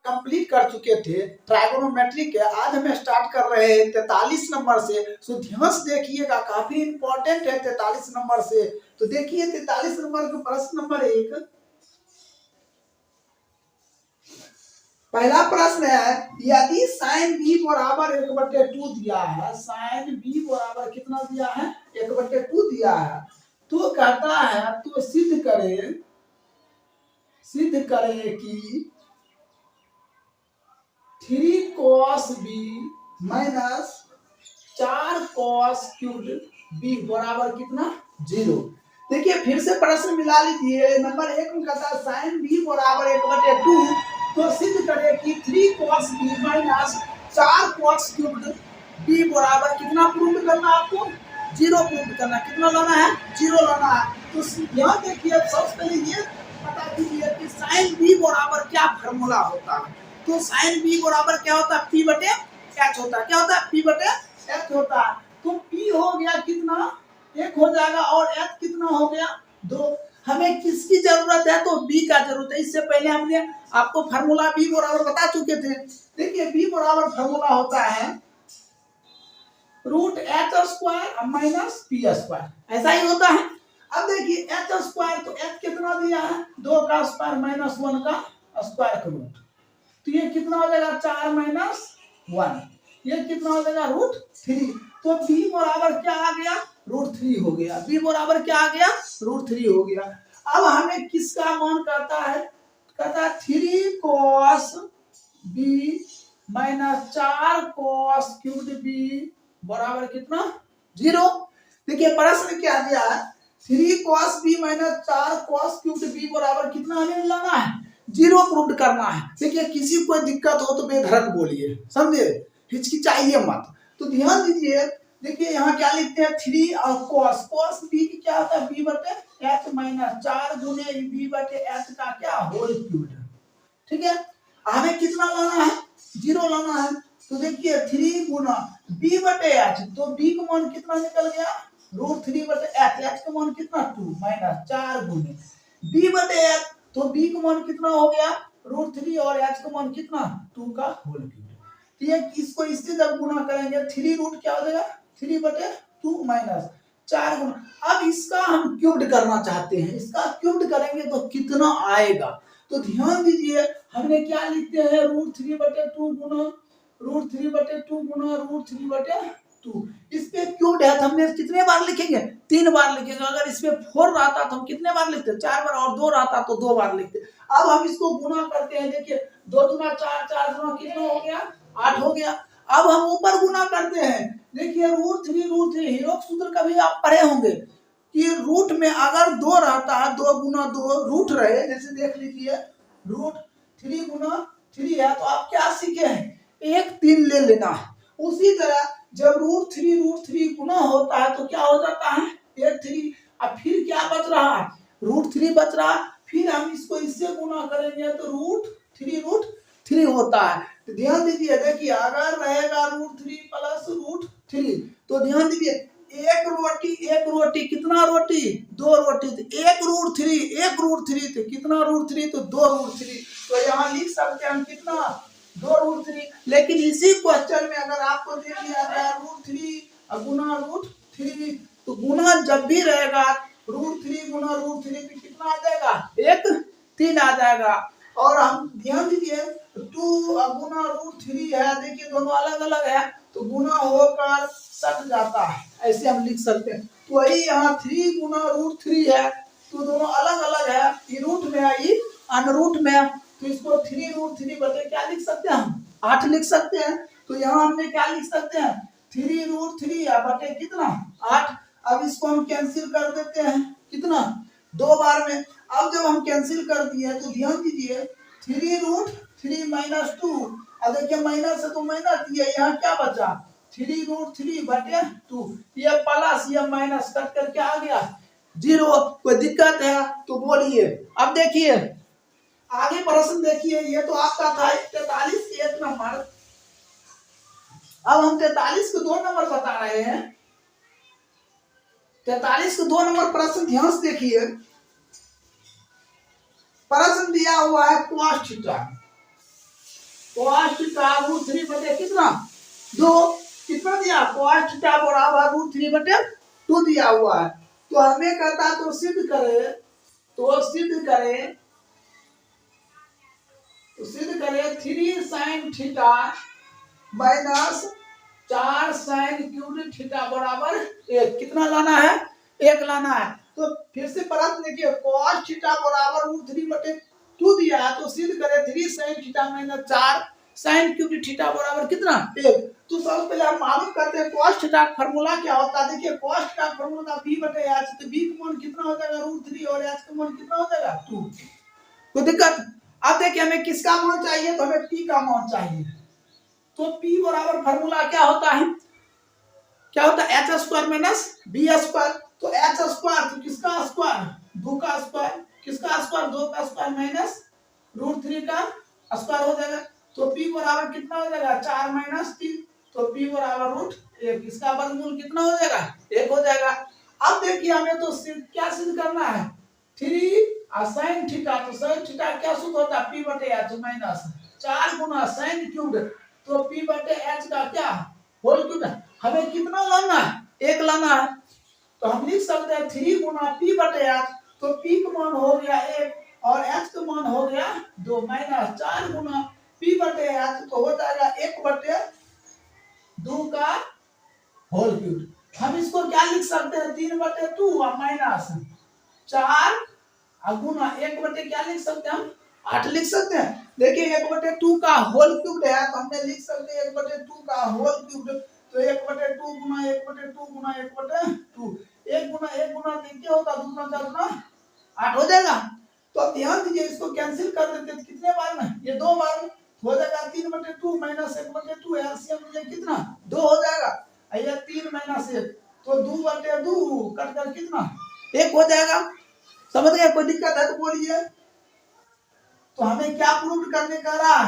Complete कर चुके थे ट्राइगोनोमेट्री के। आज हम स्टार्ट कर रहे हैं 43 नंबर से। सो ध्यान से देखिएगा, काफी इंपॉर्टेंट है 43 नंबर से। तो देखिए 43 नंबर का प्रश्न नंबर 1, पहला प्रश्न है, यदि साइन बी बराबर 1/2 दिया है, साइन बी बराबर कितना दिया है, 1/2 दिया है, तो कहता है तो सिद्ध करे कि 3 cos b minus 4 cos cube b बराबर कितना, 0। देखिए फिर से प्रश्न मिला लीजिए। नंबर 1 में कहता है साइन b बराबर 1/2, तो सिद्ध करें कि 3 cos b minus 4 cos cube b बराबर कितना प्रूव करना है आपको, 0 प्रूव करना। कितना लाना है, 0 लाना है। तो यहाँ देखिए सबसे पहले ये पता कीजिए कि साइन b बराबर क्या फार्मूला होता है। तो साइन b बराबर क्या होता है, p बटे h होता है। क्या होता है, p बटे h होता है। तो p हो गया कितना, 1 हो जाएगा, और h कितना हो गया, 2। हमें किसकी जरूरत है, तो b का जरूरत है। इससे पहले हमने आपको फार्मूला b बराबर बता चुके थे। देखिए b बराबर फार्मूला होता है √h² माइनस p², ऐसा ही होता है। अब देखिए h², तो h कितना दिया है, 2 का स्क्वायर माइनस 1 का स्क्वायर का रूट। तो ये कितना हो जाएगा, 4 माइनस 1, ये कितना हो जाएगा, √3। तो b बराबर क्या आ गया, √3 हो गया। b बराबर क्या आ गया, √3 हो गया। अब हमें किसका मान कहता है, कहता है 3 cos b minus 4 cos cube b बराबर कितना, 0। देखिए प्रश्न क्या दिया है, 3 cos b minus 4 cos cube b बराबर कितना हमें लाना है, 0 प्रूव करना है। देखिए किसी को दिक्कत हो तो बेधड़क बोलिए, समझे, हिचकिचाइए मत। तो ध्यान दीजिए, देखिए यहाँ क्या लिखते हैं, 3 और cos b क्या होता है, b बटे h माइनस 4 गुने b बटे h का क्या होल क्यूब। ठीक है, हमें कितना लाना है, 0 लाना है। तो देखिए 3 गुना b बटे h, तो b का मान कितना निकल गया, √3 बटे h का मान कितना, 2 माइनस 4 गुने b बटे h, तो b का मान कितना हो गया, √3 और h का मान कितना, 2 का होल क्यूब। तो ये इसको इससे जब गुना करेंगे 3 रूट क्या हो जाएगा, 3 बटे 2 माइनस 4 गुना। अब इसका हम क्यूब्ड करना चाहते हैं, इसका क्यूब्ड करेंगे तो कितना आएगा। तो ध्यान दीजिए हमने क्या लिखते हैं, √3 बटे 2 गुना √3 बटे 2 गुना √3 बटे 2। इस पे क्यूब्ड है तो हमने कितने बार लिखेंगे, 3 बार लिखेंगे। अगर इसमें 4 रहता तो हम कितने बार लिखते, 4 बार, और 2 रहता तो 2 बार लिखते। अब हम इसको गुना करते हैं, देखिए 2 दूना 4, 4 दूना कितना हो गया, 8 हो गया। अब हम ऊपर गुना करते हैं, देखिए √3 हीरोक सूत्र कभी आप पढ़े होंगे कि रूट में अगर 2 रहता है, 2 गुना 2 रूट रहे, जैसे देख लीजिए √3 गुना 3 है, तो आप क्या सीखे हैं, 1 3 ले लेना है। उसी तरह जब √3 गुना होता है तो क्या हो जाता है, 1 3। अब फिर क्या बच रहा है, √3 बच रहा है। फिर हम इसको इससे गुना करेंगे तो √3 होता है। तो ध्यान दीजिए, देखिए अगर रहेगा √3 प्लस √3, तो ध्यान दीजिए एक रोटी कितना रोटी, 2 रोटी। तो 1 √3 तो कितना √3, तो 2 √3। तो यहाँ लिख सकते हैं हम कितना, 2 √3। लेकिन इसी क्वेश्चन में अगर आपको दे दिया गया √3 गुना √3, तो गुना जब भी रहेगा √3 गुना √3 तो कितना आ जाएगा, 1 3 आ जाएगा। और हम ध्यान दीजिए 2 गुना √3 है, देखिए दोनों अलग अलग है, तो गुना होकर सट जाता है, ऐसे हम लिख सकते हैं। तो वही यहाँ 3 गुना √3 है, तो दोनों अलग अलग है, ये रूट में है, ये अनरूट में है। तो इसको 3 √3 बटे क्या लिख सकते हैं हम, 8 लिख सकते हैं। तो यहाँ हमने क्या लिख सकते हैं, 3 √3 बटे कितना, 8। अब इसको हम कैंसिल कर देते हैं, कितना, 2 बार में। अब जब हम कैंसिल कर दिए तो ध्यान दीजिए 3 √3 माइनस 2, अब देखिए माइनस है तो माइनस, ये यहाँ क्या बचा, 3 √3 बटे 2, ये प्लस ये माइनस कट करके आ गया 0। कोई दिक्कत है तो बोलिए। अब देखिए आगे प्रश्न देखिए, ये तो आपका था 43 के 1 नंबर। अब हम 43 के 2 नंबर बता रहे हैं। 43 के 2 नंबर प्रश्न ध्यान से देखिए। प्रश्न दिया हुआ है cos theta, cos theta root 3 बटे कितना 2, कितना दिया cos थीटा बराबर रूट 3 बटे 2 दिया हुआ है। तो हमें कहता है तो सिद्ध करे 3 sin theta minus 4 sin cube theta बराबर 1। कितना लाना है 1 लाना है। तो फिर से प्रश्न देखिए cos थीटा बराबर रूट 3 बटे 2 दिया है तो सिद्ध करे 3 sin theta minus 4 sin cube theta बराबर कितना 1। तो सबसे पहले हम मालूम करते हैं cos थीटा का फार्मूला क्या होता है। देखिए cos थीटा का फार्मूला b बटे h, तो b का मान कितना हो जाएगा रूट 3 और h का मान कितना हो जाएगा 2। कोई दिक्कत। अब देखिए हमें किसका मान चाहिए, तो हमें p का मान चाहिए। तो p बराबर फार्मूला क्या होता है h square minus b square. तो h स्क्वायर तो किसका स्क्वायर 2 का स्क्वायर, किसका स्क्वायर 2 का स्क्वायर माइनस रूट 3 का स्क्वायर हो जाएगा। तो p बराबर कितना हो जाएगा 4 माइनस 3, तो p बराबर रूट 1। इसका वर्गमूल कितना हो जाएगा 1 हो जाएगा। अब देखिए हमें तो क्या सिद्ध करना है 3 sin थीटा, तो sin थीटा क्या सूत्र होता है p बटे h माइनस 4 गुना sin क्यूब, तो p बटे h का क्या होल क्यूब। हमें कितना लाना है 1 लाना है। तो हम लिख सकते हैं 3 गुना p बटे h, तो p का मान हो गया 1 और h का मान हो गया 2 माइनस 4 गुना p बटे h, तो हो जाएगा 1 बटे 2 का होल क्यूब। हम इसको क्या लिख सकते हैं 3 बटे 2 और माइनस 4 गुना 1 बटे क्या लिख सकते हैं हम 8 लिख सकते हैं। देखिए 1 बटे 2 का होल क्यूब है तो हमने लिख सकते हैं 1 बटे 2 का होल क्यूब, तो 1 बटे 2 गुना 1 बटे 2 गुना 1 बटे 2, 1 गुना क्या होता है 2 गुना 4 गुना 8 हो जाएगा। तो अब ध्यान दीजिए इसको कैंसिल कर देते हैं कितने बार में ये 2 बार में हो जाएगा 3 बटे 2 माइनस 1 बटे 2 एलसीएम में कितना 2 हो जाएगा। ये 3 माइनस 1 तो 2 बटे 2 कट कर कितना 1 हो जाएगा। समझ गए, कोई दिक्कत है तो बोलिए। तो हमें क्या प्रूव करने का रहा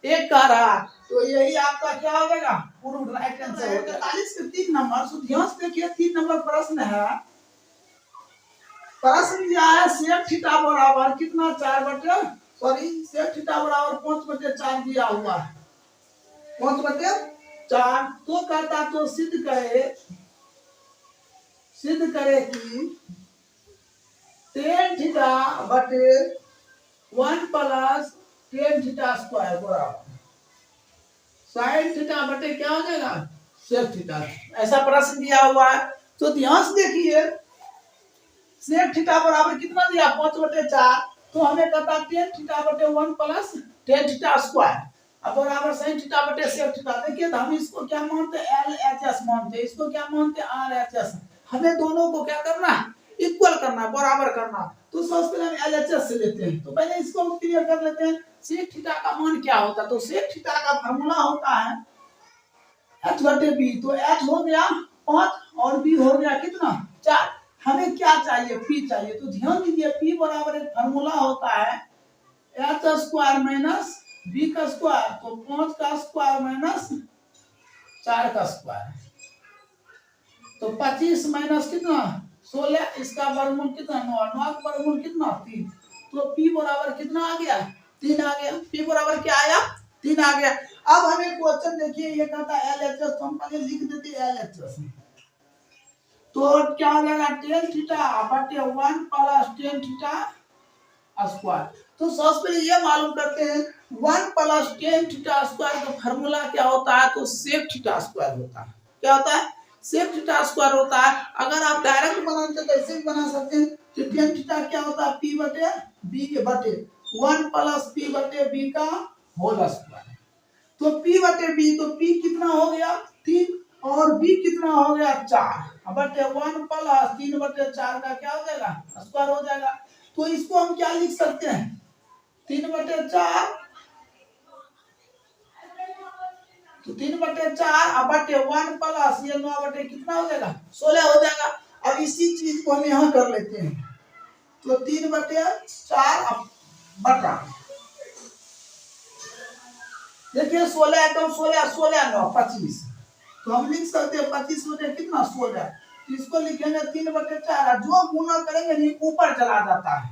1 का रहा, तो यही आपका क्या हो जाएगा प्रूव राइट आंसर हो जाएगा। 45 के 3 नंबर तो ध्यान से देखिए 3 नंबर प्रश्न है। प्रश्न दिया है sec थीटा बराबर कितना 4 बटे sec थीटा बराबर 5 बटे 4 दिया हुआ है 5 बटे 4। तो कहता तो सिद्ध करे कि tan थीटा बटे 1 प्लस tan थीटा स्क्वायर बराबर sin थीटा बटे क्या हो जाएगा sec थीटा। ऐसा प्रश्न दिया हुआ है। तो ध्यान से देखिए sec थीटा बराबर कितना दिया 5 बटे 4, तो हमें कहता tan थीटा बटे 1 प्लस tan थीटा स्क्वायर अब बराबर sin थीटा बटे sec थीटा। देखिए तो हम इसको क्या मानते LHS मानते, इसको क्या मानते RHS। हमें दोनों को क्या करना है इक्वल करना बराबर करना। तो सबसे पहले हम LHS से लेते हैं, तो पहले इसको हम क्लियर कर लेते हैं sec थीटा का मान क्या होता है। तो sec थीटा का फार्मूला होता है h बटे b, तो h हो गया 5 और b हो गया कितना 4। हमें क्या चाहिए p चाहिए। तो ध्यान दीजिए p बराबर एक फार्मूला होता है h स्क्वायर माइनस b का स्क्वायर, तो 5 का स्क्वायर माइनस 4 का स्क्वायर, तो 25 माइनस कितना 16, इसका वर्गमूल कितना 9, 9 का वर्गमूल कितना 3, तो p बराबर कितना आ गया 3 आ गया। p बराबर क्या आया 3 आ गया। अब हमें क्वेश्चन देखिए ये कहता है LHS, तो हम पहले लिख देते हैं LHS। तो क्या हो जाएगा tan थीटा बटे 1 प्लस tan थीटा स्क्वायर। तो सबसे पहले ये मालूम करते हैं 1 प्लस tan थीटा स्क्वायर का फार्मूला क्या होता है, तो sec थीटा स्क्वायर होता है। क्या होता है sec थीटा स्क्वायर होता है। अगर आप डायरेक्ट बनाते तो ऐसे भी बना सकते हैं कि tan थीटा क्या होता है p बटे b के बटे 1 प्लस p बटे b का होल स्क्वायर। तो p बटे b, तो p कितना हो गया 3 और b कितना हो गया 4 बटे 1 प्लस 3 बटे 4 का क्या हो जाएगा स्क्वायर हो जाएगा। तो इसको हम क्या लिख सकते हैं 3 बटे 4, तो 3 बटे 4 बटे 1 प्लस ये 9 बटे कितना हो जाएगा 16 हो जाएगा। अब इसी चीज को हम यहाँ कर लेते हैं, तो 3 बटे 4 बटा देखिए 16 तो 16 16 9 25, तो हम लिख सकते हैं 25 बटे कितना 16, तो इसको लिखेंगे 3 बटे 4, जो गुना करेंगे नहीं ऊपर चला जाता है,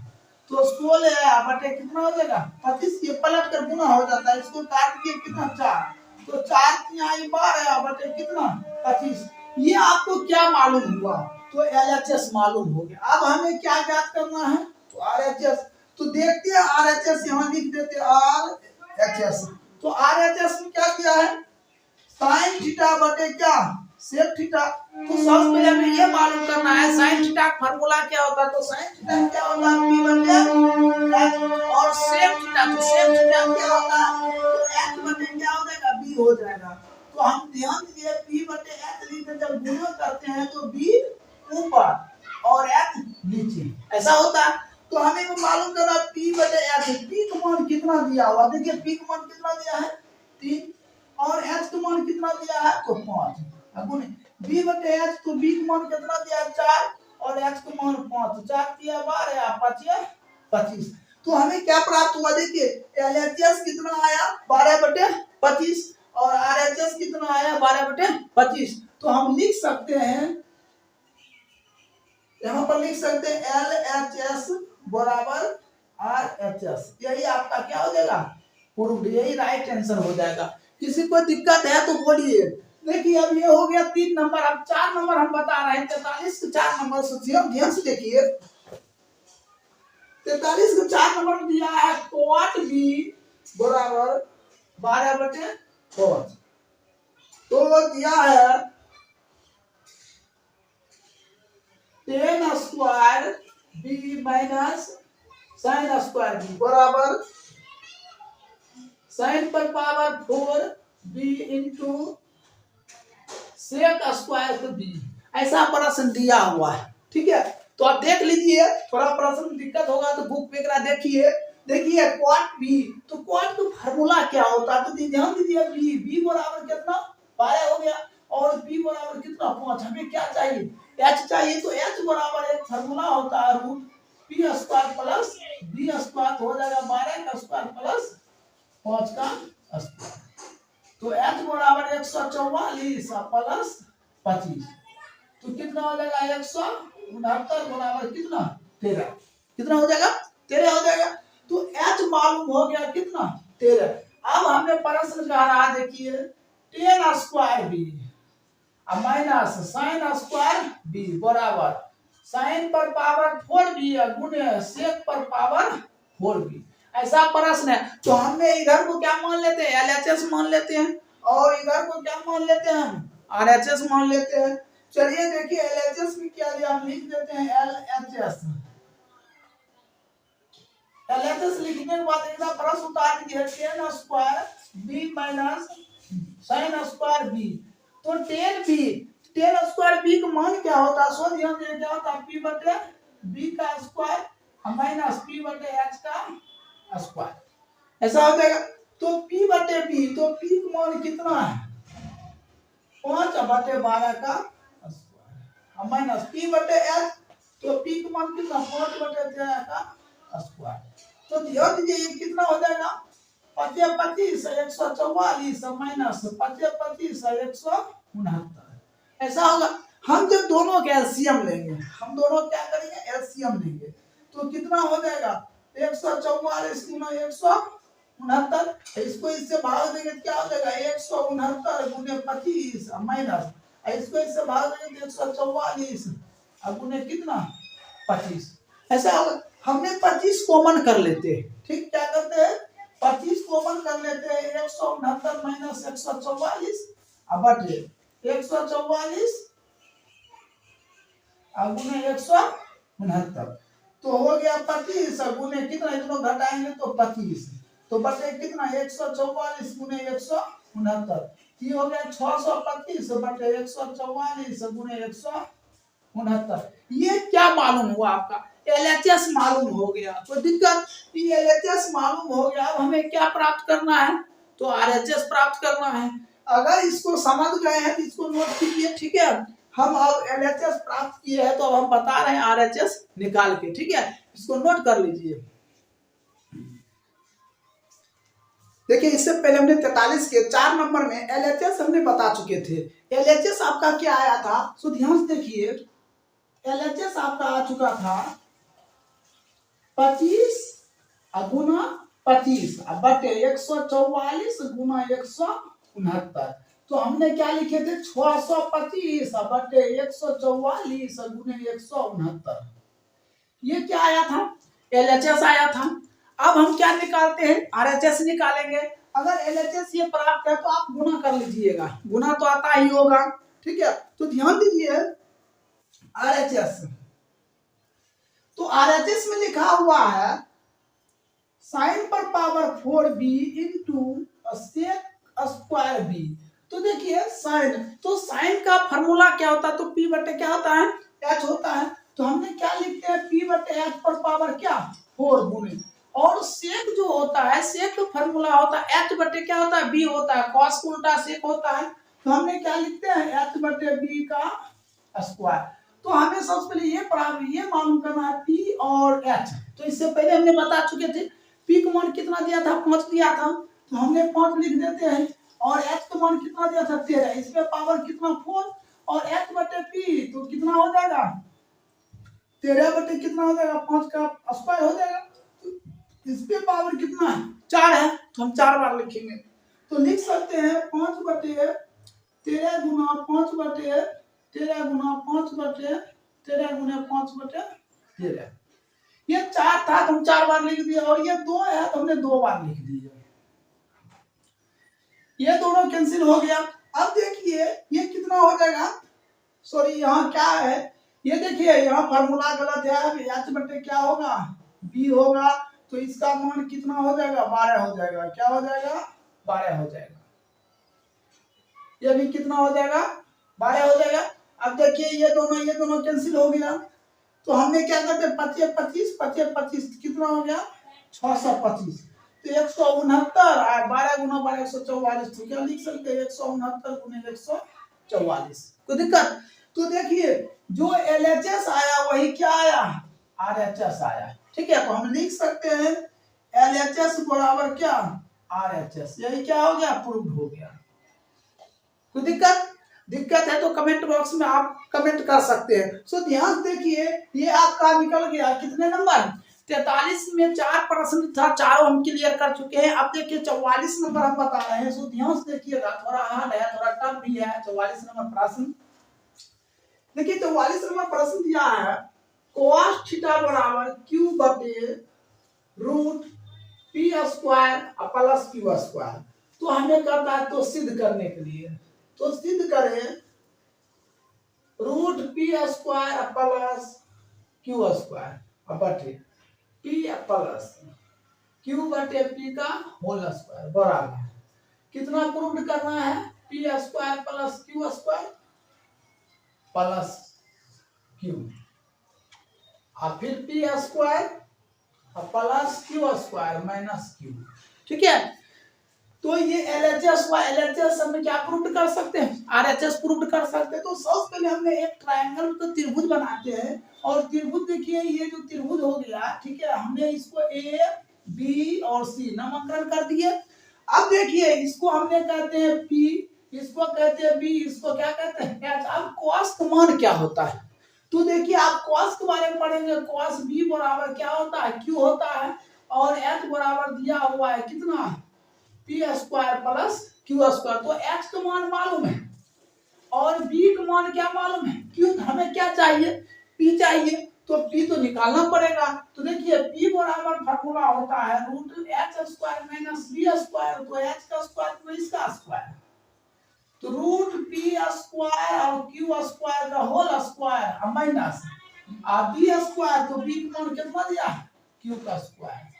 तो 16 बटे कितना हो जाएगा 25, ये पलट कर गुना हो जाता है, इसको काट दिए कितना 4, तो 4 × 12 बटे कितना 25। ये आपको क्या मालूम हुआ, तो LHS मालूम हो गया। अब हमें क्या ज्ञात करना है, तो RHS। तो देखते हैं RHS, यहाँ लिख देते RHS। तो RHS में क्या किया है, साइन थीटा बटे क्या सेक थीटा। तो सबसे पहले हमें ये मालूम करना है साइन थीटा का फार्मूला क्या होता है, तो साइन थीटा क्या होता है P बटे H, और सेक थीटा, तो सेक थीटा क्या होता है, तो H बटे क्या हो जाएगा B हो जाएगा। तो हम ध्यान दीजिए P बटे H लिखते जब गुणा करते हैं तो B ऊपर और H नीचे, ऐसा होता है। तो हमें वो मालूम करना P बटे H, P का मान कितना दिया हुआ, देखिए P का मान कितना दिया है 3, और H का मान कितना दिया है तो 5, गुने B बटे H, तो B का मान कितना दिया है 4, और H का मान 5, 4 × 12 5 25। तो हमें क्या प्राप्त हुआ, देखिए LHS कितना आया 12/25, और RHS कितना आया 12/25। तो हम लिख सकते हैं, यहाँ पर लिख सकते हैं LHS बराबर RHS, यही आपका क्या हो जाएगा प्रूफ, यही राइट आंसर हो जाएगा। किसी को दिक्कत है तो बोलिए। देखिए अब ये हो गया 3 नंबर, अब 4 नंबर हम बता रहे हैं 43 के 4 नंबर से ध्यान से देखिए। 43 के 4 नंबर दिया है cot B बराबर 12/5, तो दिया है 10 square B minus sin square B बराबर sin पर power 4 B into sec square B, ऐसा प्रश्न दिया हुआ है, ठीक है। तो आप देख लीजिए, थोड़ा प्रश्न में दिक्कत होगा तो बुक पे देखिए। देखिए cot B, तो cot का फार्मूला क्या होता है, तो ध्यान दीजिए B बराबर कितना 12 हो गया, और B बराबर कितना 5। हमें क्या चाहिए H चाहिए, तो H बराबर एक फार्मूला होता है root P square plus B square, हो जाएगा 12 का स्क्वायर प्लस 5 का स्क्वायर। तो H बराबर 144 प्लस 25, तो कितना हो जाएगा 169 बराबर कितना 13, कितना हो जाएगा 13 हो जाएगा। तो H मालूम हो गया कितना 13। अब हमें प्रश्न कह रहा है, देखिए 10 square B minus sin square B बराबर sin पर पावर 4B गुणे सेक पर पावर 4B, ऐसा प्रश्न है। तो हमने इधर को क्या मान लेते हैं LHS मान लेते हैं, और इधर को क्या मान लेते हैं हम RHS मान लेते हैं। चलिए देखिए LHS में क्या दिया, हम लिख देते हैं LHS। LHS लिखने के बाद एक प्रश्न उतार दीजिए 10 square B minus sin square B, तो 10 स्क्वायर B का मान क्या होता है, सो ध्यान दीजिए क्या होता है P बटे B का स्क्वायर माइनस P बटे H का स्क्वायर, ऐसा हो जाएगा। तो P बटे B, तो P का मान कितना है 5/12 का स्क्वायर माइनस P बटे H, तो P का मान कितना 5/13 का स्क्वायर। तो ध्यान दीजिए ये कितना हो जाएगा 25 144 माइनस 25 169, ऐसा होगा। हम जब दोनों का एलसीएम लेंगे, हम दोनों क्या करेंगे एलसीएम लेंगे, तो कितना हो जाएगा 144 गुना 169, इसको इससे भाग देंगे क्या हो जाएगा 169 गुने 25 माइनस, इसको इससे भाग देंगे 144 गुने कितना 25, ऐसा होगा। हमने 25 कॉमन कर लेते हैं, ठीक, क्या करते हैं 25 कॉमन कर लेते हैं, 169 माइनस 144 बटे 144 गुने 169, तो हो गया 25 गुने कितना, इतना घटाएंगे तो 25, तो बटे कितना 144 गुने 169, ये हो गया 625 बटे 144 गुने 169। ये क्या मालूम हुआ आपका LHS मालूम हो गया, कोई दिक्कत, ये LHS मालूम हो गया। अब हमें क्या प्राप्त करना है, तो RHS प्राप्त करना है। अगर इसको समझ गए हैं तो इसको नोट कीजिए, ठीक है। हम अब LHS प्राप्त किए हैं, तो अब हम बता रहे हैं RHS निकाल के, ठीक है, इसको नोट कर लीजिए। देखिए इससे पहले हमने 43 के 4 नंबर में LHS हमने बता चुके थे। LHS आपका क्या आया था, सो ध्यान से देखिए LHS आपका आ चुका था 25 गुना 25 बटे 144 गुना 169। तो हमने क्या लिखे थे 625 बटे 144 गुने 169। ये क्या आया था, एलएचएस आया था। अब हम क्या निकालते हैं, आरएचएस निकालेंगे। अगर एलएचएस ये प्राप्त है तो आप गुना कर लीजिएगा, गुना तो आता ही होगा। ठीक है, तो ध्यान दीजिए आरएचएस। तो आरएचएस में लिखा हुआ है साइन पर power 4b into sec square B. तो देखिए साइन, तो साइन का फॉर्मूला क्या होता है, तो p बटे क्या होता है, h होता है। तो हमने क्या लिखते हैं, p बटे h पर पावर क्या 4 गुने, और सेक जो होता है, सेक का फॉर्मूला होता है h बटे क्या होता है b होता है, cos का उल्टा सेक होता है। तो हमने क्या लिखते हैं h बटे b का स्क्वायर। तो हमें सबसे पहले ये मालूम करना है p और h। तो इससे पहले हमने बता चुके थे p का मान कितना दिया था, 5 दिया था, तो हमने 5 लिख देते हैं। और h का मान कितना दिया था 13, इसमें पावर कितना 4, और h बटे p तो कितना हो जाएगा 13 बटे कितना हो जाएगा 5 का स्क्वायर हो जाएगा। तो इसमें पावर कितना है 4 है, तो हम 4 बार लिखेंगे। तो लिख सकते हैं 5 बटे 13 गुना 5 बटे 13 गुना 5 बटे 13 गुना 5 बटे 13। ये 4 था तो हम 4 बार लिख दिए, और ये 2 है तो हमने 2 बार लिख दिए। ये दोनों कैंसिल हो गया। अब देखिए ये कितना हो जाएगा, सॉरी यहाँ क्या है, ये देखिए यहाँ फार्मूला गलत है, h बटे क्या होगा b होगा। तो इसका मान कितना हो जाएगा 12 हो जाएगा, क्या हो जाएगा 12 हो जाएगा। ये भी कितना हो जाएगा 12 हो जाएगा। अब देखिए ये दोनों कैंसिल हो गया। तो हमने क्या करते 25 25 25 25 कितना हो गया 625। तो 169 और 12 गुना 12 144। तो क्या लिख सकते हैं 169 गुने 144। कोई दिक्कत। तो देखिए जो एलएचएस आया वही क्या आया आरएचएस आया। ठीक है, तो हम लिख सकते हैं एलएचएस बराबर क्या आरएचएस। यही क्या हो गया प्रूव्ड हो गया। कोई दिक्कत है तो कमेंट बॉक्स में आप कमेंट कर सकते हैं। सो ध्यान देखिए ये आपका निकल गया कितने नंबर 43 में 4 प्रश्न था, चारों हम क्लियर कर चुके हैं। अब देखिए 44 नंबर हम बता रहे हैं। सो ध्यान से देखिए थोड़ा हार्ड है, थोड़ा टफ भी है। 44 नंबर प्रश्न देखिए, 44 नंबर प्रश्न दिया है cos थीटा बराबर q बटे root p square plus q square. तो हमें करता है तो सिद्ध करने के लिए, तो सिद्ध करें root P square plus Q square बटे पी प्लस क्यू बटे पी का होल स्क्वायर बराबर कितना प्रूव करना है P square plus Q square plus Q, और फिर P square plus Q square minus Q. ठीक है, तो ये एलएचएस हुआ। एलएचएस हम क्या प्रूव कर सकते हैं आरएचएस प्रूव कर सकते हैं। तो सबसे पहले हमने एक ट्रायंगल को त्रिभुज बनाते हैं, और त्रिभुज देखिए ये जो त्रिभुज हो गया, ठीक है, हमने इसको ए बी और सी नामकरण कर दिए। अब देखिए इसको हमने कहते हैं पी, इसको कहते हैं बी, इसको क्या कहते हैं एच। अब कॉस का मान क्या होता है, तो देखिए आप कॉस के बारे में पढ़ेंगे। कॉस बी बराबर क्या होता है क्यू होता है, और एच बराबर दिया हुआ है कितना P square plus Q square. तो एच का मान मालूम है और बी का मान क्या मालूम है क्यू। हमें क्या चाहिए पी चाहिए, तो पी तो निकालना पड़ेगा। तो देखिए पी बराबर फार्मूला होता है root H square minus B square. तो एच का स्क्वायर तो इसका स्क्वायर, तो रूट पी स्क्वायर और क्यू स्क्वायर का whole square minus B square. तो बी का मान कितना दिया क्यू का स्क्वायर।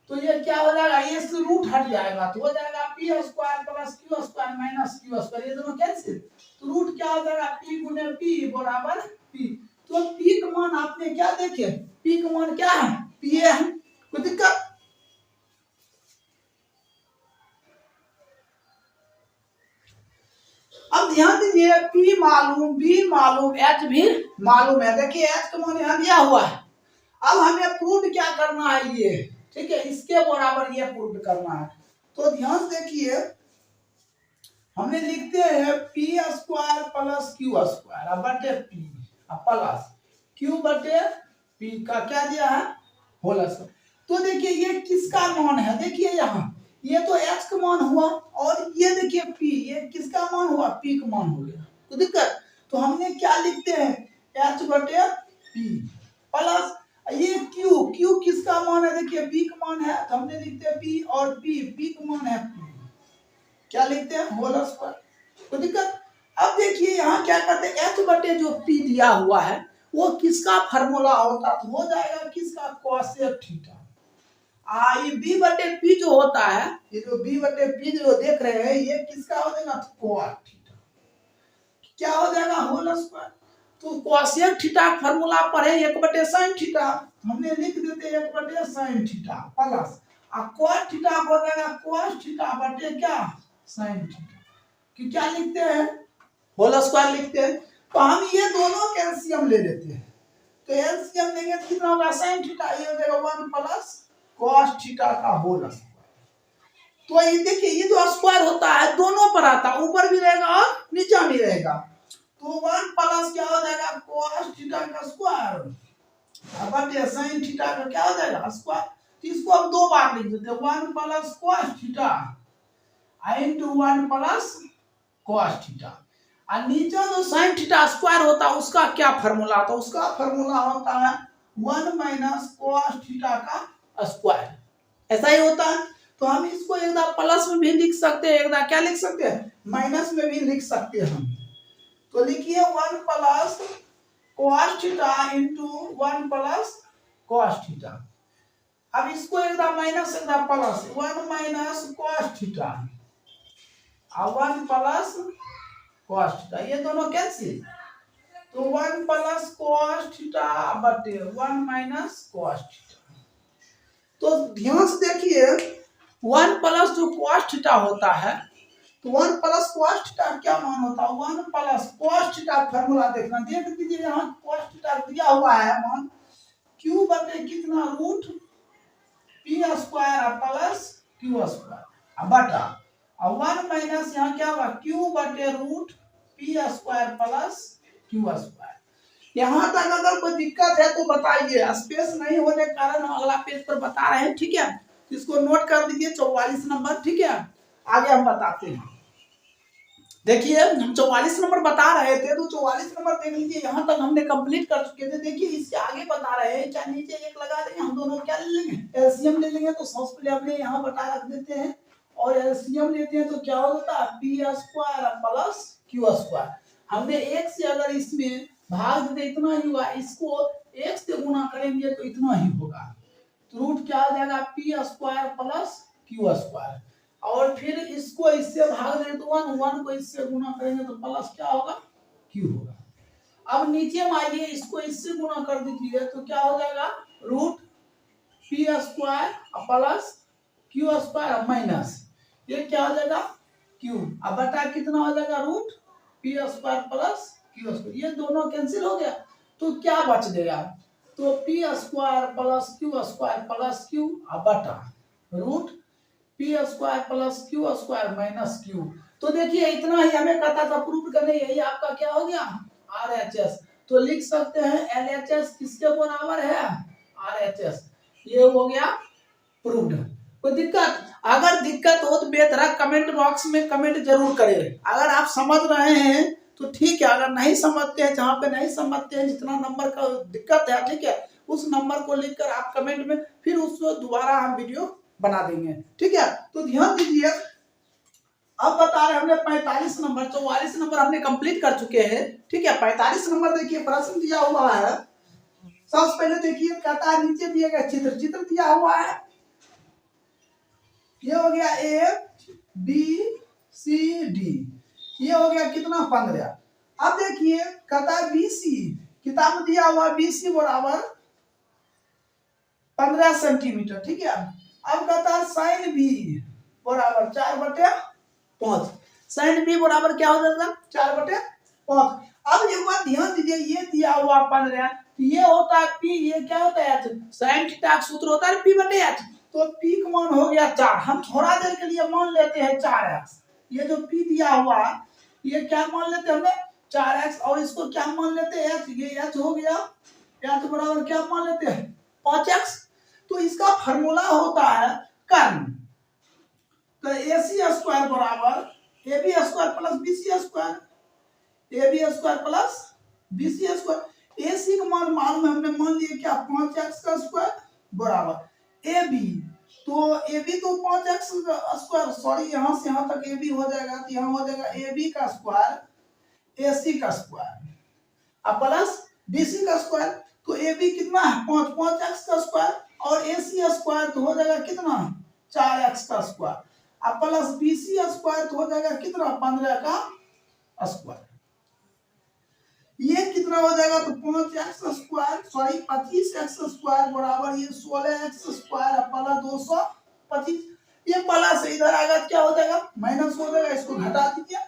तो ये क्या हो जाएगा, ये से रूट हट जाएगा तो हो जाएगा P square plus Q square minus Q square. ये दोनों कैंसिल, तो रूट क्या हो जाएगा पी गुने पी बराबर पी। तो पी का मान आपने क्या देखे, पी का मान क्या है पी है। कोई दिक्कत। अब ध्यान दीजिए पी मालूम बी मालूम एच भी मालूम है। देखिए एच का मान यहाँ दिया हुआ है। अब हमें प्रूव क्या करना है ये, ठीक है, इसके बराबर ये प्रूव करना है। तो ध्यान देखिए हमने लिखते हैं P square plus Q square बटे पी प्लस क्यू बटे पी का क्या दिया है होल स्क्वायर। तो देखिए ये किसका मान है, देखिए यहाँ ये तो h का मान हुआ और ये देखिए p, ये किसका मान हुआ, p का मान हो गया। तो दिक्कत, तो हमने क्या लिखते हैं h बटे p प्लस ये q, q किसका मान है, देखिए p का मान है तो हमने लिखते हैं p और p का मान है p, क्या लिखते हैं होल स्क्वायर। तो दिक्कत, अब देखिए यहाँ क्या करते हैं, h बटे जो p दिया हुआ है वो किसका फार्मूला होता, तो हो जाएगा किसका, कोसेक थीटा। ये b बटे p जो होता है, ये जो b बटे p जो देख रहे हैं ये किसका हो जाएगा, कोसेक थीटा। क्या हो जाएगा, होल स्क्वायर। तो कोसेक थीटा का फार्मूला पढ़े 1/sin थीटा, हमने लिख देते 1/sin theta plus cos theta हो जाएगा cos थीटा बटे क्या, sin थीटा। कि क्या लिखते हैं, होल स्क्वायर लिखते हैं। तो हम ये दोनों का एलसीएम ले लेते हैं, तो एलसीएम लेंगे तो कितना होगा, sin थीटा, ये हो जाएगा 1 प्लस cos थीटा का होल स्क्वायर। तो ये देखिए ये जो स्क्वायर होता है दोनों पर आता है, ऊपर भी रहेगा और नीचे भी रहेगा। तो 1 प्लस क्या हो जाएगा, cos थीटा का स्क्वायर बटे sin थीटा का क्या हो जाएगा, स्क्वायर। तो इसको हम दो बार लिख देते हैं, 1 plus cos theta into 1 plus cos theta. और नीचे जो sin थीटा स्क्वायर होता है उसका क्या फार्मूला होता है, उसका फार्मूला होता है 1 माइनस cos थीटा का स्क्वायर, ऐसा ही होता है। तो हम इसको एक बार प्लस में भी लिख सकते हैं, एक बार क्या लिख सकते हैं, माइनस में भी लिख सकते हैं हम। तो लिखिए 1 plus cos theta into 1 plus cos theta. अब इसको एक बार माइनस एक बार प्लस, 1 माइनस cos थीटा और 1 प्लस cos थीटा, ये दोनों कैंसिल। तो 1 प्लस cos थीटा बटे 1 माइनस cos थीटा। तो ध्यान से देखिए 1 प्लस जो cos थीटा होता है, तो 1 प्लस cos थीटा क्या मान होता है, 1 प्लस cos थीटा फार्मूला देखना, देख दीजिए यहाँ cos थीटा दिया हुआ है मान q बटे कितना, root p square plus q square बटा 1 माइनस यहाँ क्या होगा, q बटे root p square plus q square. यहाँ तक अगर कोई दिक्कत है तो बताइए, स्पेस नहीं होने के कारण हम अगला पेज पर बता रहे हैं, ठीक है। इसको नोट कर दीजिए 44 नंबर, ठीक है। आगे हम बताते हैं, देखिए हम 44 नंबर बता रहे थे तो 44 नंबर देख लीजिए, यहाँ तक हमने कंप्लीट कर चुके थे। देखिए इससे आगे बता रहे हैं, चाहे नीचे एक लगा देंगे, हम दोनों क्या ले लेंगे, एलसीएम ले लेंगे। तो सबसे पहले हमने यहाँ बता रख देते हैं और एलसीएम लेते हैं तो क्या होता है, P square plus Q square. हमने एक से अगर इसमें भाग दे इतना ही हुआ, इसको एक से गुना करेंगे तो इतना ही होगा। तो रूट क्या हो जाएगा, P square plus Q square, और फिर इसको इससे भाग देंगे तो 1 को इससे गुना करेंगे तो प्लस क्या होगा, क्यू होगा। अब नीचे में आइए, इसको इससे गुना कर दीजिए तो क्या हो जाएगा, root P square plus Q square minus ये क्या हो जाएगा, क्यू। अब बटा कितना हो जाएगा, root P square plus Q square, ये दोनों कैंसिल हो गया तो क्या बच गया, तो पी स्क्वायर प्लस क्यू बटा root P square plus Q square minus Q. तो देखिए इतना ही हमें कहता था प्रूव करने, यही आपका क्या हो गया, RHS। तो लिख सकते हैं LHS किसके बराबर है, RHS। ये हो गया प्रूव्ड। कोई दिक्कत, अगर दिक्कत हो तो बेहतर कमेंट बॉक्स में कमेंट जरूर करें। अगर आप समझ रहे हैं तो ठीक है, अगर नहीं समझते हैं, जहाँ पे नहीं समझते हैं, जितना नंबर का दिक्कत है, ठीक है, उस नंबर को लिखकर आप कमेंट में फिर उसको दोबारा हम वीडियो बना देंगे, ठीक है। तो ध्यान दीजिए, अब बता रहे हमने 45 नंबर, 44 नंबर हमने कंप्लीट कर चुके हैं, ठीक है। 45 नंबर देखिए प्रश्न दिया हुआ है। सबसे पहले देखिए कहता है नीचे दिए गए चित्र दिया हुआ है, ये हो गया ABCD, ये हो गया कितना, 15। अब देखिए कहता है BC, किताब में दिया हुआ BC बराबर 15 सेंटीमीटर, ठीक है। अब कहता है साइन B बराबर 4/5, साइन B बराबर क्या हो जाएगा, 4/5। अब एक बात ध्यान दीजिए, ये दिया हुआ 15, ये होता है P, ये क्या होता है, साइन थीटा का सूत्र होता है P/H। तो P का मान हो गया 4, हम थोड़ा देर के लिए मान लेते हैं 4x। ये जो P दिया हुआ है ये क्या मान लेते हैं हमने, 4x, और इसको क्या मान लेते हैं, h, ये h हो गया, h बराबर क्या मान लेते हैं, 5x। तो इसका फार्मूला होता है कर्न। तो AC स्क्वायर बराबर AB square plus BC square, AB square plus BC square. AC का मान मालूम है, हमने मान लिया क्या 5x का स्क्वायर बराबर AB, तो AB तो 5x स्क्वायर, सॉरी यहां से यहां तक AB हो जाएगा, तो यहां हो जाएगा AB का स्क्वायर AC का स्क्वायर अब प्लस BC का स्क्वायर। तो AB कितना है 5x का स्क्वायर और AC स्क्वायर तो हो जाएगा कितना 4x का स्क्वायर अब प्लस BC स्क्वायर तो हो जाएगा कितना 15 का स्क्वायर। ये कितना हो जाएगा तो 5x square sorry 25x square बराबर ये 16x स्क्वायर प्लस 225। ये प्लस इधर आएगा क्या हो जाएगा माइनस हो जाएगा, इसको घटा दीजिए।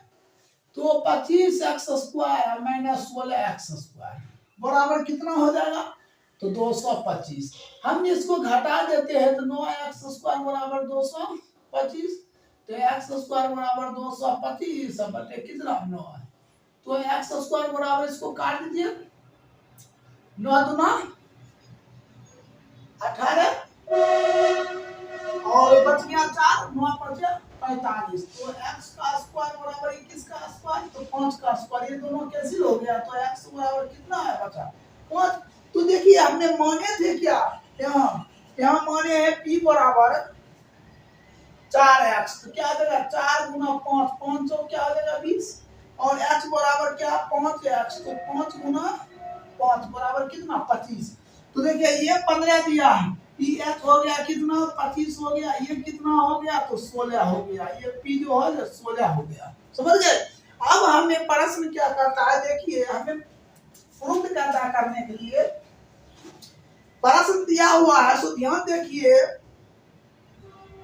तो 25x square minus 16x square बराबर कितना हो जाएगा तो 225। हम इसको घटा देते हैं तो 9x स्क्वायर बराबर 225, तो x स्क्वायर बराबर 225 बटे कितना 9 है, तो x स्क्वायर बराबर इसको काट दीजिए 9 दूना 18 और बच गया 4 9 बचे 45, तो x का स्क्वायर बराबर 21 का स्क्वायर तो 5 का स्क्वायर, ये दोनों कैंसिल हो गया तो x बराबर कितना है बचा 5। तो देखिए हमने माने थे क्या यहाँ माने हैं p बराबर 4x, तो क्या आ जाएगा 4 गुना 5 5 क्या हो जाएगा 20 और h बराबर क्या 5x, तो 5 गुना 5 बराबर कितना 25। तो देखिए ये 15 दिया है, h हो गया कितना 25 हो गया, ये कितना हो गया तो 16 हो गया, ये p जो है 16 हो गया, समझ गए। अब हमें प्रश्न क्या करता है, देखिए हमें प्रूफ करता करने के लिए प्रश्न दिया हुआ है, सो ध्यान देखिए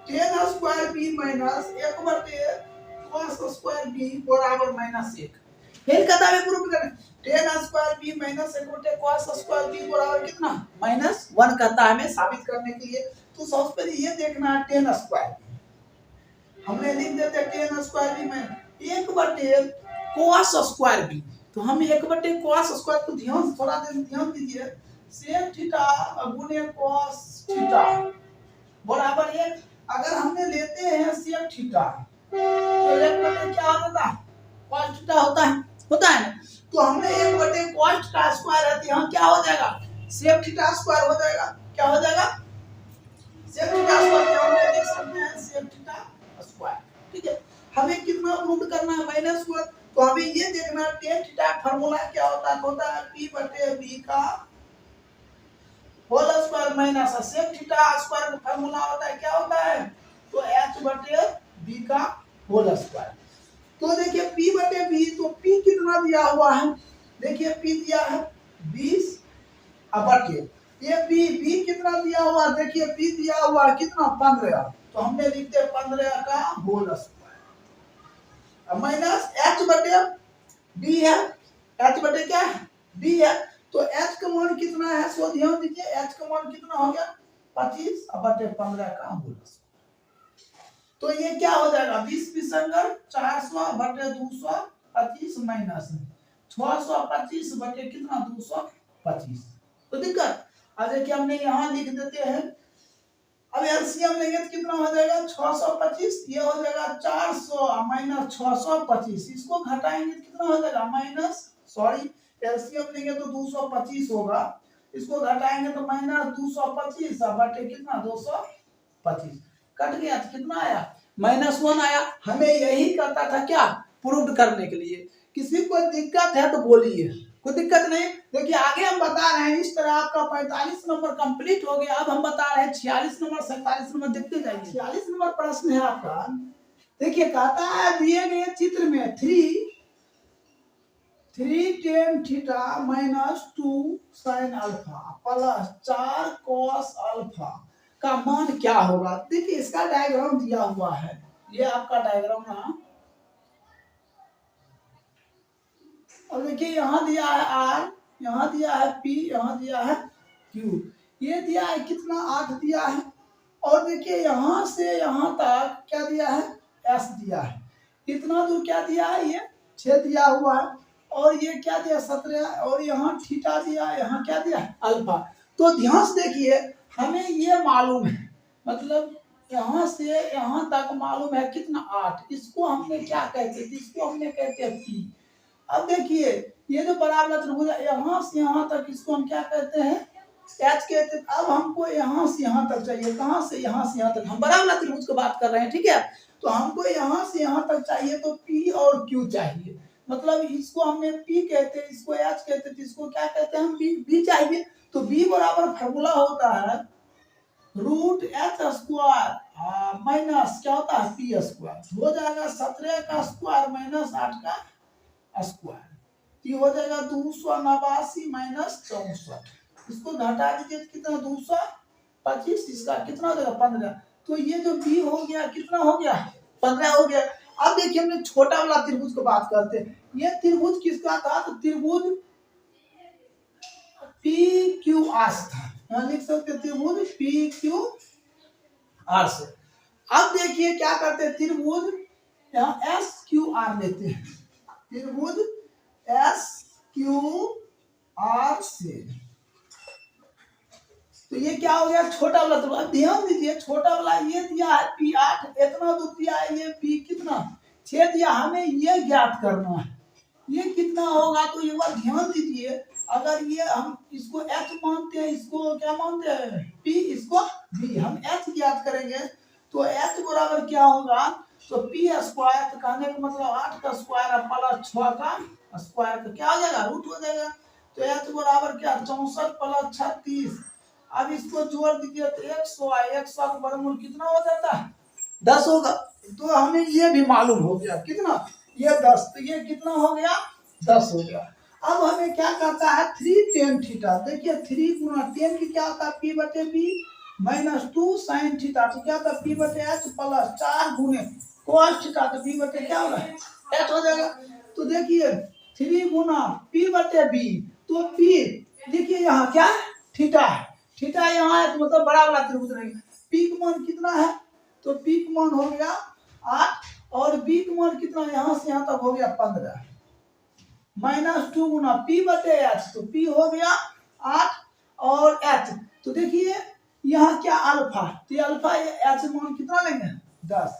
10 स्क्वायर b माइनस 1 बटे cos स्क्वायर b बराबर माइनस 1। फिर कहता है प्रूफ करें 10 स्क्वायर b माइनस 1 बटे cos स्क्वायर b बराबर कितना माइनस 1 कहता है हमें साबित करने के लिए। तो सबसे पहले ये देखना है 10 स्क्वायर हमने लिख देते 10 स्क्वायर b में 1 बटे cos स्क्वायर b, तो हम 1 बटे cos स्क्वायर को ध्यान थोड़ा ध्यान दीजिए sec थीटा गुणे cos थीटा बराबर 1। अगर हमने लेते हैं sec थीटा तो 1 बटे क्या होता है cos थीटा होता है ना, तो हमने 1 बटे cos थीटा स्क्वायर है, यहाँ क्या हो जाएगा sec थीटा स्क्वायर हो जाएगा, क्या हो जाएगा sec थीटा स्क्वायर, हमने लिख सकते हैं sec थीटा स्क्वायर, ठीक है। हमें कितना प्रूव करना है माइनस 1, तो हमें ये देखना है tan थीटा फार्मूला क्या होता है p बटे b का whole square minus sec theta square का फार्मूला होता है क्या होता है तो h बटे b का होल स्क्वायर। तो देखिए p बटे b, तो p कितना दिया हुआ है, देखिए p दिया है 20 अब बटे ये b कितना दिया हुआ, देखिए p दिया हुआ है कितना 15, तो हमने लिखते 15 का होल स्क्वायर अब माइनस h बटे b है, h बटे क्या है b है, तो h का मान कितना है, सो ध्यान दीजिए h का मान कितना हो गया 25 अब बटे 15 का होल स्क्वायर। तो ये क्या हो जाएगा 20 विसंगत 400 बटे 225 माइनस 625 बटे कितना 225, तो दिक्कत। अब देखिए हमने यहाँ लिख देते हैं, अब एलसीएम लेंगे तो कितना हो जाएगा 625, ये हो जाएगा 400 माइनस 625, इसको घटाएंगे तो कितना हो जाएगा माइनस सॉरी एलसीएम लेंगे तो 225 होगा, इसको घटाएंगे तो माइनस 225 बटे कितना 225 कट गया तो कितना आया -1 आया। हमें यही करता था क्या प्रूव करने के लिए। किसी को दिक्कत है तो बोलिए, कोई दिक्कत नहीं। देखिए आगे हम बता रहे हैं, इस तरह आपका 45 नंबर कंप्लीट हो गया। अब हम बता रहे हैं 46 नंबर 47 नंबर देखते जाइए। 46 नंबर प्रश्न है आपका, देखिए कहता है दिए गए चित्र में 3 tan theta -2 sin alpha plus 4 cos alpha का मान क्या होगा। देखिए इसका डायग्राम दिया हुआ है, ये आपका डायग्राम ना, और देखिए यहाँ दिया है R, यहाँ दिया है P, यहाँ दिया है Q, ये दिया है कितना 8 दिया है, और देखिए यहाँ से यहाँ तक क्या दिया है S दिया है, इतना दूर क्या दिया है ये 6 दिया हुआ है, और ये क्या दिया 17, और यहाँ थीटा दिया, यहाँ क्या दिया अल्फा। तो ध्यान से देखिए हमें ये मालूम है, मतलब यहाँ से यहाँ तक मालूम है कितना 8, इसको हमने क्या कहते थे, इसको हमने कहते हैं पी। अब देखिए ये जो बराबर त्रिभुज है यहाँ से यहाँ तक, इसको हम क्या कहते हैं, एच कहते हैं। अब हमको यहाँ से यहाँ तक चाहिए, कहाँ से यहाँ से यहाँ तक, हम बराबर त्रिभुज की बात कर रहे हैं, ठीक है। तो हमको यहाँ से यहाँ तक चाहिए, तो पी और क्यू चाहिए, मतलब इसको हमने पी कहते हैं, इसको एच कहते थे, इसको क्या कहते हैं हम बी चाहिए। तो बी बराबर फॉर्मूला होता है रूट एच स्क्वायर माइनस क्या होता है पी स्क्वायर, हो जाएगा 17 का स्क्वायर माइनस 8 का स्क्वायर, ये हो जाएगा 289 माइनस 64, इसको घटा दीजिए कितना 225, इसका कितना हो जाएगा 15। तो ये जो बी हो गया कितना हो गया 15 हो गया। अब देखिए हमने छोटा वाला त्रिभुज को बात करते हैं, ये त्रिभुज किसका था, तो त्रिभुज पी क्यू आर था, यहाँ लिख सकते त्रिभुज पी क्यू आर से। अब देखिए क्या करते हैं, त्रिभुज यहाँ एस क्यू आर लेते हैं, त्रिभुज एस क्यू आर से, तो ये क्या हो गया छोटा वाला त्रिभुज। ध्यान दीजिए छोटा वाला ये दिया है पी 8, इतना दूर दिया है, ये पी कितना 6 दिया, हमें ये ज्ञात करना है ये कितना होगा। तो ये बात ध्यान दीजिए, अगर ये हम इसको एच मानते हैं, इसको क्या मानते हैं पी, इसको बी, हम एच ज्ञात करेंगे तो एच बराबर क्या होगा, तो पी स्क्वायर, तो कहने का मतलब 8 का स्क्वायर प्लस 6 का स्क्वायर, तो क्या हो जाएगा रूट हो जाएगा। तो एच बराबर क्या 64 प्लस 36, अब इसको जोड़ दीजिए तो 100 है, 100 का वर्गमूल कितना हो जाता है 10 होगा। तो हमें ये भी मालूम हो गया कितना, ये 10, तो ये कितना हो गया 10 हो गया। अब हमें क्या करता है 3 tan थीटा, देखिए 3 गुना tan की क्या होता है पी बटे बी माइनस 2 sin थीटा, तो क्या होता है पी बटे एच प्लस 4 गुने cos थीटा, तो पी बटे क्या होगा एच हो जाएगा। तो देखिए 3 गुना पी बटे बी, तो पी देखिए यहाँ क्या थीटा है, थीटा यहाँ है तो मतलब बड़ा वाला त्रिभुज रहेगा। पी का मान कितना है, तो पी का मान हो गया 8 और बी का मान कितना यहाँ से यहाँ तक हो गया 15 माइनस 2 गुना पी बटे एच, तो पी हो गया 8 और एच, तो देखिए यहाँ क्या अल्फा, तो अल्फा एच मान कितना लेंगे 10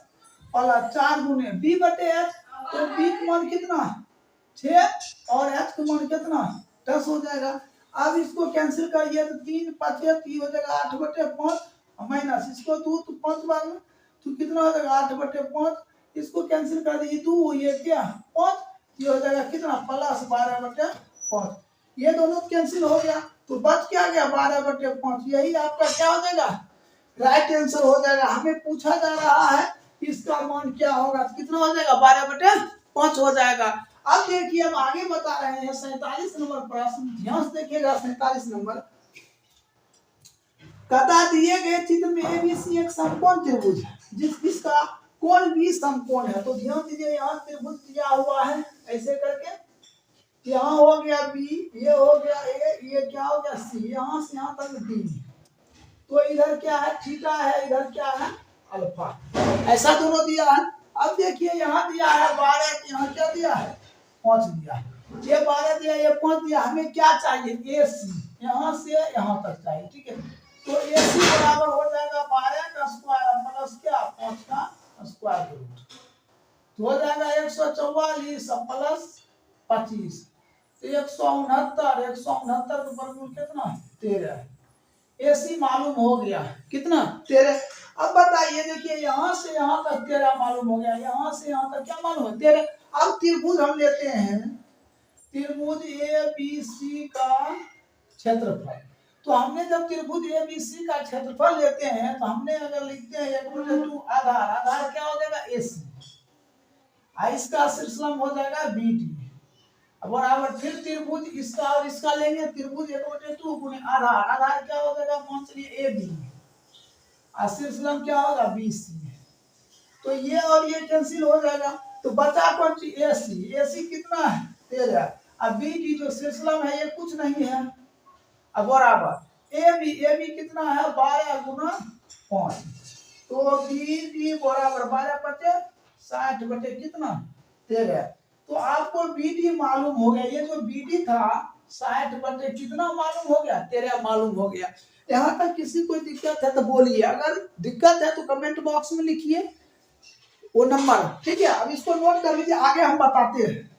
प्लस 4 गुने बी बटे एच, तो बी का मान कितना 6 और एच का मान कितना 10 हो जाएगा। अब इसको कैंसिल करिए तो 3 5 हो जाएगा 8 बटे 5 माइनस इसको 2 तो 5 बार में तो कितना हो जाएगा 8 बटे 5, इसको कैंसिल कर दीजिए 2 ये क्या 5, ये हो जाएगा कितना प्लस 12 बटे 5, ये दोनों कैंसिल हो गया तो बच क्या गया 12 बटे 5, यही आपका क्या हो जाएगा राइट आंसर हो जाएगा। हमें पूछा जा रहा है इसका मान क्या होगा, कितना हो जाएगा 12 बटे 5 हो जाएगा। अब देखिए हम आगे बता रहे हैं 47 नंबर प्रश्न, ध्यान से देखिएगा 47 नंबर, कहता दिए गए चित्र में एबीसी एक समकोण त्रिभुज है जिसका कोण भी समकोण है। तो ध्यान दीजिए यहाँ त्रिभुज दिया हुआ है ऐसे करके, यहाँ हो गया बी, ये हो गया ए, ये क्या हो गया सी, यहाँ से यहाँ तक डी, तो इधर क्या है थीटा है, इधर क्या है अल्फा, ऐसा दोनों दिया है। अब देखिए यहाँ दिया है 12, यहाँ क्या दिया है 5 दिया है, ये 12 दिया ये 5 दिया, हमें क्या चाहिए ए सी, यहाँ से यहाँ तक चाहिए, ठीक है। तो ए सी बराबर हो जाएगा 12 का स्क्वायर प्लस क्या 5 का स्क्वायर रूट, तो हो जाएगा 144 प्लस 25, तो 169 का वर्गमूल कितना 13, एसी मालूम हो गया कितना 13। अब बताइए देखिए यहाँ से यहाँ तक 13 मालूम हो गया, यहाँ से यहाँ तक क्या मालूम है 13। अब त्रिभुज हम लेते हैं त्रिभुज ए बी सी का क्षेत्रफल, तो हमने जब त्रिभुज ए बी सी का क्षेत्रफल लेते हैं तो हमने अगर लिखते हैं आधार, आधार क्या हो जाएगा ए सी, इसका शीर्षलंब हो जाएगा बी डी, बराबर फिर त्रिभुज इसका और इसका लेंगे त्रिभुज 1/2 गुने आधार, आधार क्या हो जाएगा मान चलिए ए बी और शीर्षलंब क्या होगा बी सी, तो ये और ये कैंसिल हो जाएगा तो बचा कौन सी ए सी, ए सी कितना है 13, अब बी डी जो शीर्षलंब है ये कुछ नहीं है, अब बराबर ए बी कितना है 12 गुना 5, तो बी डी बराबर 12 बटे 60 बटे कितना 13, तो आपको बीडी मालूम हो गया, ये जो बीडी था 60 बटे कितना मालूम हो गया 13 मालूम हो गया। यहाँ तक किसी कोई दिक्कत है तो बोलिए, अगर दिक्कत है तो कमेंट बॉक्स में लिखिए वो नंबर, ठीक है। अब इसको नोट कर लीजिए, आगे हम बताते हैं।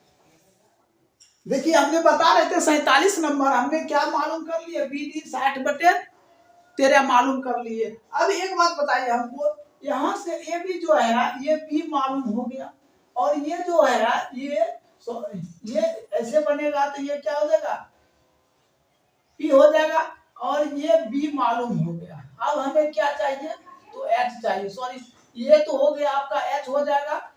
देखिए हमने बता रहे थे 47 नंबर, हमने क्या मालूम कर लिए, BD 60/13 मालूम कर लिए। अब एक बात बताइए हमको, यहाँ से AB जो है ना ये B मालूम हो गया, और ये जो है ना ये ऐसे बनेगा तो ये क्या हो जाएगा, P हो जाएगा, और ये B मालूम हो गया। अब हमें क्या चाहिए, तो H चाहिए, सॉरी ये तो हो गया आपका, H हो जाएगा,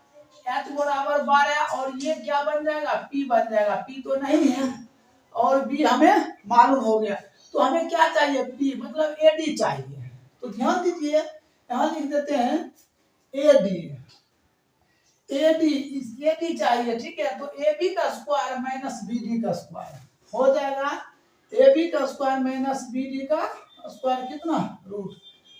H बराबर 12, और ये क्या बन जाएगा, P बन जाएगा, P तो नहीं है, और B हमें मालूम हो गया। तो हमें क्या चाहिए, P मतलब AD चाहिए। तो ध्यान दीजिए, यहाँ लिख देते हैं AD चाहिए, ठीक है। तो AB का स्क्वायर माइनस BD का स्क्वायर हो जाएगा, AB का स्क्वायर माइनस BD का स्क्वायर कितना, रूट।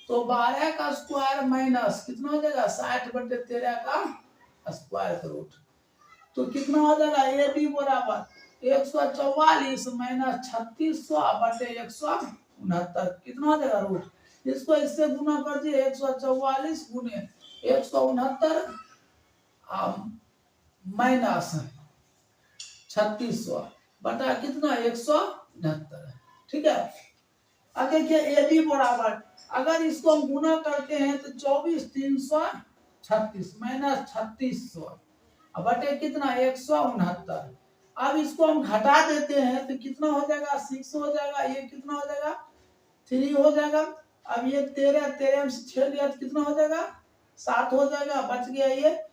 तो 12 का स्क्वायर माइनस कितना हो जाएगा, 60/13 का स्क्वायर का रूट। तो कितना हो जाएगा, AB बराबर 144 माइनस 3600/169, कितना हो जाएगा, रूट। इसको इससे गुना कर दिए, 144 गुने 169 माइनस 3600 बटा कितना, 169, ठीक है। अब देखिए AB बराबर, अगर इसको हम गुना करते हैं तो 24,336 माइनस 3600 बटे कितना, 169। अब इसको हम घटा देते हैं तो कितना हो जाएगा, 6 हो जाएगा, ये कितना हो जाएगा, 3 हो जाएगा। अब ये 13 से 6 लिया तो कितना हो जाएगा, 7 हो जाएगा, बच गया ये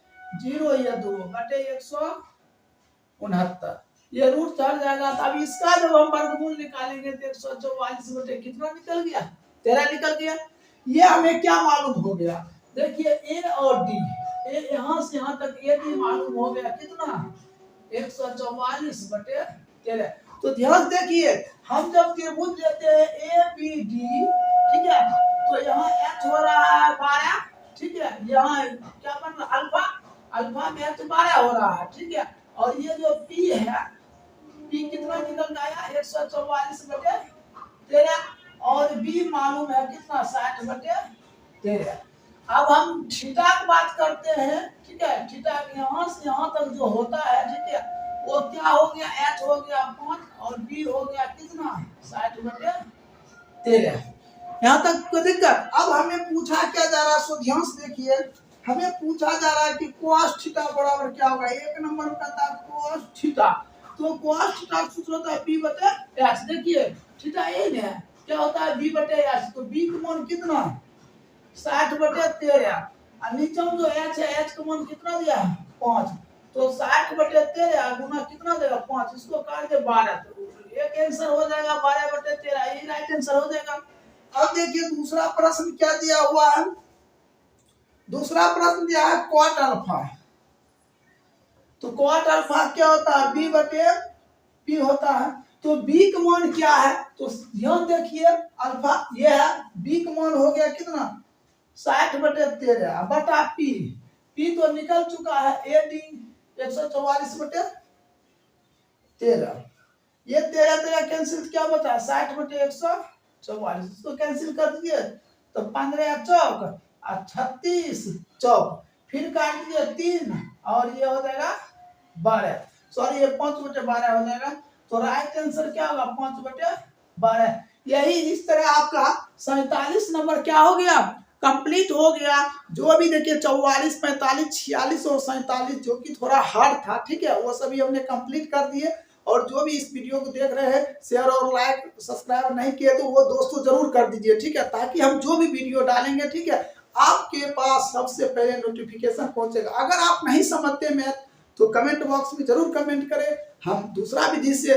0, ये 2 बटे 169, ये रूट चढ़ जाएगा। तो अब इसका जब हम वर्गमूल निकालेंगे तो 144 बटे कितना निकल गया, 13 निकल गया। ये हमें क्या मालूम हो गया, देखिए A और D, यहाँ से यहाँ तक AD मालूम हो गया कितना, 144/13। तो ध्यान देखिए, हम जब त्रिभुज लेते हैं ABD, ठीक है, तो यहाँ H हो रहा है 12, ठीक है, यहाँ क्या बन रहा है, अल्फा में H 12 हो रहा है, ठीक है। और ये जो P है, P कितना निकल आया, 144/13, और B मालूम है कितना, 60/13। अब हम थीटा की बात करते हैं, ठीक है। थीटा यहाँ से यहाँ तक जो होता है, ठीक है, वो क्या हो गया, H हो गया 5, और B हो गया कितना, 60/13। यहाँ तक कोई दिक्कत। अब हमें पूछा क्या जा रहा है, सो ध्यान से देखिए, हमें पूछा जा रहा है कि cos थीटा बराबर क्या होगा, एक नंबर का था cos थीटा। तो cos थीटा का सूत्र होता है B/H। देखिए थीटा यही है, क्या होता है, B/H। तो B का मान कितना, 60/13, और नीचे में जो H है, H का मान कितना दिया है, 5। तो 60/13 गुना कितना देगा, 5, इसको काट दे 12, तो एक आंसर हो जाएगा 12/13, ये राइट आंसर हो जाएगा। अब देखिए दूसरा प्रश्न क्या दिया हुआ है, दूसरा प्रश्न दिया है cot अल्फा। तो cot अल्फा क्या होता है, B/P होता है। तो B का मान क्या है, तो ध्यान देखिए, अल्फा ये है, B का मान हो गया कितना, 60/13 बटा P तो निकल चुका है AD 144/13। ये 13 कैंसिल, क्या बचा, 60/144, इसको कैंसिल कर दिए तो 15 चौक और 36 चौक, फिर काट दिए 3, और ये हो जाएगा 12, सॉरी ये 5/12 हो जाएगा। तो राइट आंसर क्या होगा, 5/12। यही इस तरह आपका 47 नंबर क्या हो गया, कंप्लीट हो गया। जो भी देखिए 44, 45, 46 और 47 जो कि थोड़ा हार्ड था, ठीक है, वो सभी हमने कंप्लीट कर दिए। और जो भी इस वीडियो को देख रहे हैं, शेयर और लाइक सब्सक्राइब नहीं किए तो वो दोस्तों जरूर कर दीजिए, ठीक है, ताकि हम जो भी वीडियो डालेंगे, ठीक है, आपके पास सबसे पहले नोटिफिकेशन पहुंचेगा। अगर आप नहीं समझते मैथ तो कमेंट बॉक्स में जरूर कमेंट करें, हम दूसरा विधि से